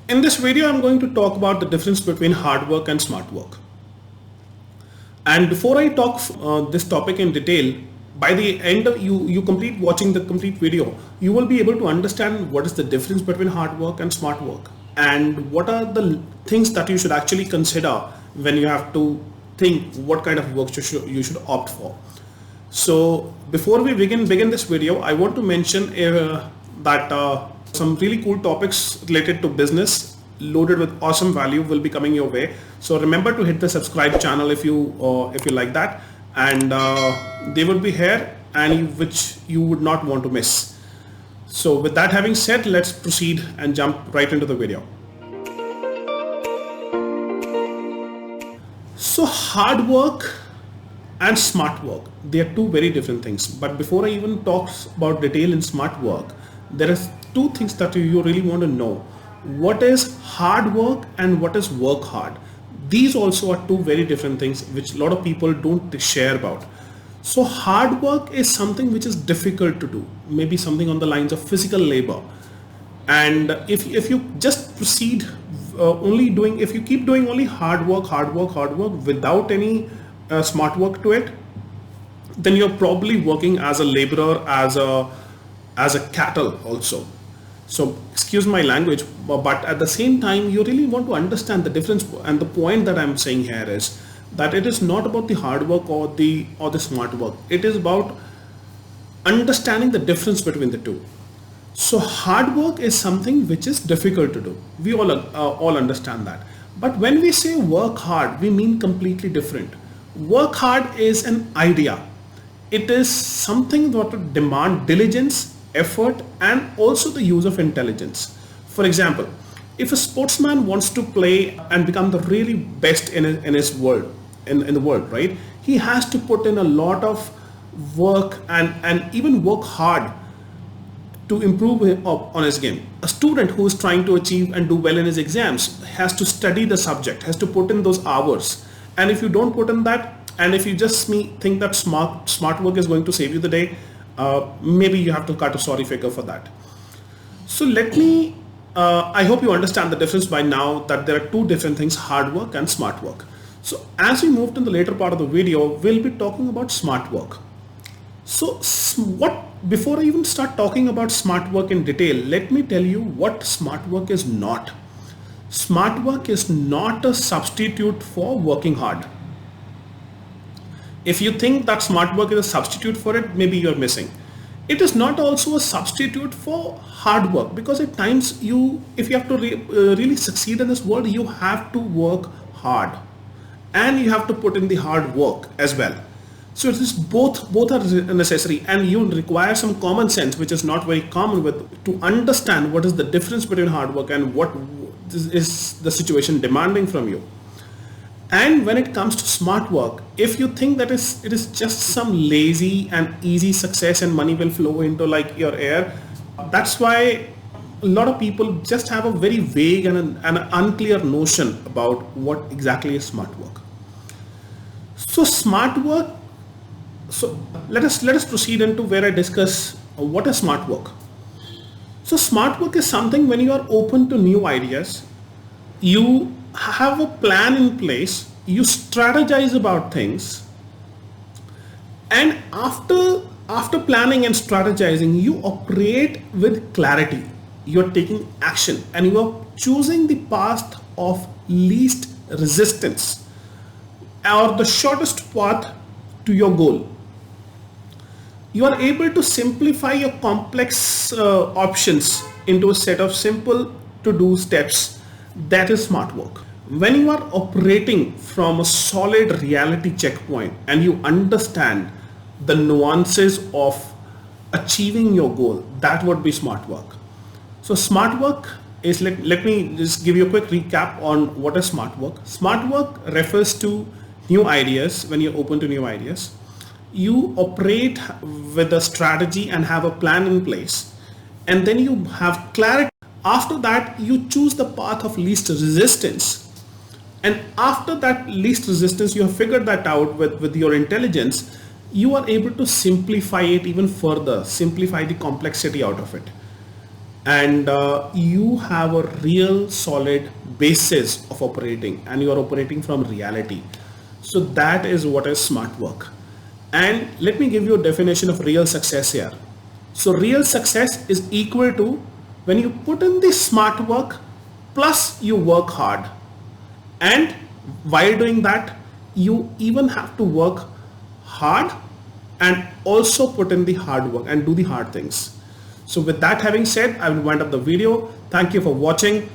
In this video, I'm going to talk about the difference between hard work and smart work. And before I talk this topic in detail, by the end of you complete watching the complete video, you will be able to understand what is the difference between hard work and smart work, and what are the things that you should actually consider when you have to think what kind of work you should opt for. So before we begin this video, I want to mention that some really cool topics related to business loaded with awesome value will be coming your way. So remember to hit the subscribe channel if you like that, and they will be here and which you would not want to miss. So with that having said, let's proceed and jump right into the video. So hard work and smart work, they are two very different things. But before I even talk about detail in smart work, there are two things that you really want to know. What is hard work and what is work hard? These also are two very different things which a lot of people don't share about. So hard work is something which is difficult to do, maybe something on the lines of physical labor. And if you just proceed if you keep doing only hard work without any smart work to it, then you're probably working as a laborer, as a cattle also. So excuse my language, but at the same time, you really want to understand the difference. And the point that I'm saying here is that it is not about the hard work or the smart work. It is about understanding the difference between the two. So hard work is something which is difficult to do. We all understand that. But when we say work hard, we mean completely different. Work hard is an idea. It is something that would demand diligence, effort, and also the use of intelligence. For example, if a sportsman wants to play and become the really best in his world, in the world, right? He has to put in a lot of work and even work hard to improve on his game. A student who is trying to achieve and do well in his exams has to study the subject, has to put in those hours. And if you don't put in that, and if you just think that smart work is going to save you the day, maybe you have to cut a sorry figure for that. So I hope you understand the difference by now, that there are two different things, hard work and smart work. So as we move to the later part of the video, we'll be talking about smart work. So before I even start talking about smart work in detail, let me tell you what smart work is not. Smart work is not a substitute for working hard. If you think that smart work is a substitute for it, maybe you're missing. It is not also a substitute for hard work, because at times if you have to really succeed in this world, you have to work hard and you have to put in the hard work as well. So it is both are necessary, and you require some common sense, which is not very common to understand what is the difference between hard work and what is the situation demanding from you. And when it comes to smart work, if you think that it is just some lazy and easy success and money will flow into like your air, that's why a lot of people just have a very vague and an unclear notion about what exactly is smart work. So smart work. So let us proceed into where I discuss what is smart work. So smart work is something when you are open to new ideas, you have a plan in place, you strategize about things, and after planning and strategizing, you operate with clarity. You are taking action and you are choosing the path of least resistance or the shortest path to your goal. You are able to simplify your complex options into a set of simple to-do steps. That is smart work. When you are operating from a solid reality checkpoint and you understand the nuances of achieving your goal, that would be smart work. So smart work is, let me just give you a quick recap on what is smart work. Smart work refers to new ideas. When you're open to new ideas, you operate with a strategy and have a plan in place, and then you have clarity. After that, you choose the path of least resistance, and after that least resistance, you have figured that out with your intelligence. You are able to simplify it even further, simplify the complexity out of it. and you have a real solid basis of operating, and you are operating from reality. So that is what is smart work. And let me give you a definition of real success here. So real success is equal to when you put in the smart work plus you work hard, and while doing that you even have to work hard and also put in the hard work and do the hard things. So with that having said, I will wind up the video. Thank you for watching.